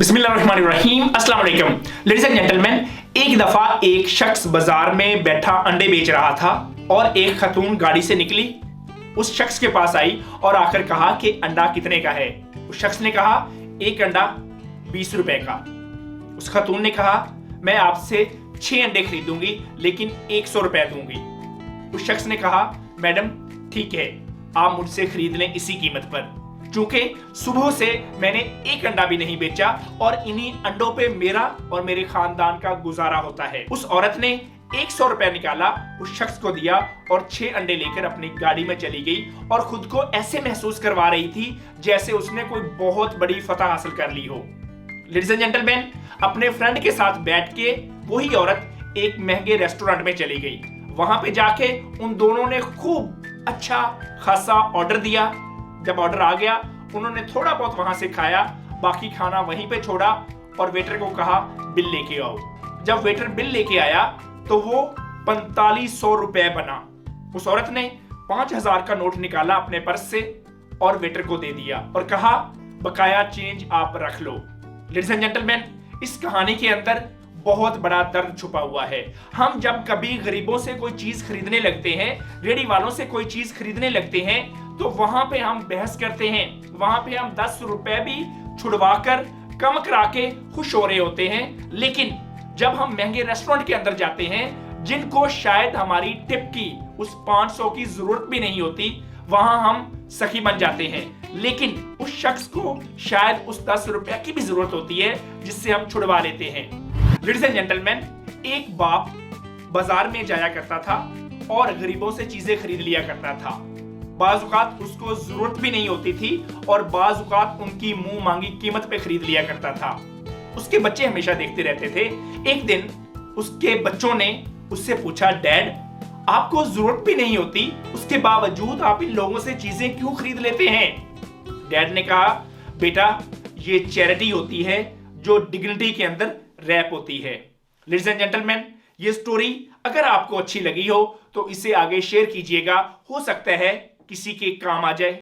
बिस्मिल्लाहिर्रहमानिर्रहीम, अस्सलाम वालेकुम। लेडीज एंड जेंटलमैन, एक दफा एक शख्स बाजार में बैठा अंडे बेच रहा था और एक खातून गाड़ी से निकली, उस शख्स के पास आई और आकर कहा कि अंडा कितने का है। उस शख्स ने कहा एक अंडा 20 रुपए का। उस खातून ने कहा मैं आपसे 6 अंडे खरीदूंगी लेकिन 100 रुपए दूंगी। उस शख्स ने कहा मैडम ठीक है, आप मुझसे खरीद लें इसी कीमत पर, क्योंकि सुबह से मैंने एक अंडा भी नहीं बेचा और इन्हीं अंडों पे मेरा और मेरे खानदान का गुजारा होता है। उस औरत ने 100 रुपए निकाला, उस शख्स को दिया और 6 अंडे लेकर अपनी गाड़ी में चली गई और खुद को ऐसे महसूस करवा रही थी जैसे उसने कोई बहुत बड़ी फतह हासिल कर ली हो। लेडीज एंड जेंटलमैन, अपने फ्रेंड के साथ बैठ के वही औरत एक महंगे रेस्टोरेंट में चली गई। वहां पे जाके उन दोनों ने खूब अच्छा खासा ऑर्डर दिया। जब ऑर्डर आ गया, उन्होंने थोड़ा बहुत वहां से खाया, बाकी खाना वहीं पे छोड़ा और वेटर को कहा बिल लेके आओ। जब वेटर बिल लेके आया तो वो 4500 रुपए बना। उस औरत ने 5000 का नोट निकाला अपने पर्स से और वेटर को दे दिया और कहा बकाया चेंज आप रख लो। लेडीज एंड जेंटलमैन, इस कहानी के अंदर बहुत बड़ा दर्द छुपा हुआ है। हम जब कभी गरीबों से कोई चीज खरीदने लगते हैं, रेडी वालों से कोई चीज खरीदने लगते हैं, तो वहां पे हम बहस करते हैं, वहां पे हम 10 रुपए भी छुड़वा कर कम करा के खुश हो रहे होते हैं। लेकिन जब हम महंगे रेस्टोरेंट के अंदर जाते हैं, जिनको शायद हमारी टिप की उस 500 की जरूरत भी नहीं होती, वहां हम सखी बन जाते हैं। लेकिन उस शख्स को शायद उस 10 रुपए की भी जरूरत होती है जिससे हम छुड़वा लेते हैं। लेडीज एंड जेंटलमैन, एक बाप बाजार में जाया करता था और गरीबों से चीजें खरीद लिया करता था। बाज औकात उसको जरूरत भी नहीं होती थी और बाज औकात उनकी मुंह मांगी कीमत पे खरीद लिया करता था। उसके बच्चे हमेशा देखते रहते थे। एक दिन उसके बच्चों ने उससे पूछा, डैड आपको जरूरत भी नहीं होती, उसके बावजूद आप इन लोगों से चीजें क्यों खरीद लेते हैं? डैड ने कहा, बेटा ये चैरिटी होती है जो डिग्निटी के अंदर रैप होती है। लेडीज एंड जेंटलमैन, ये स्टोरी अगर आपको अच्छी लगी हो तो इसे आगे शेयर कीजिएगा, हो सकता है किसी के काम आ जाए।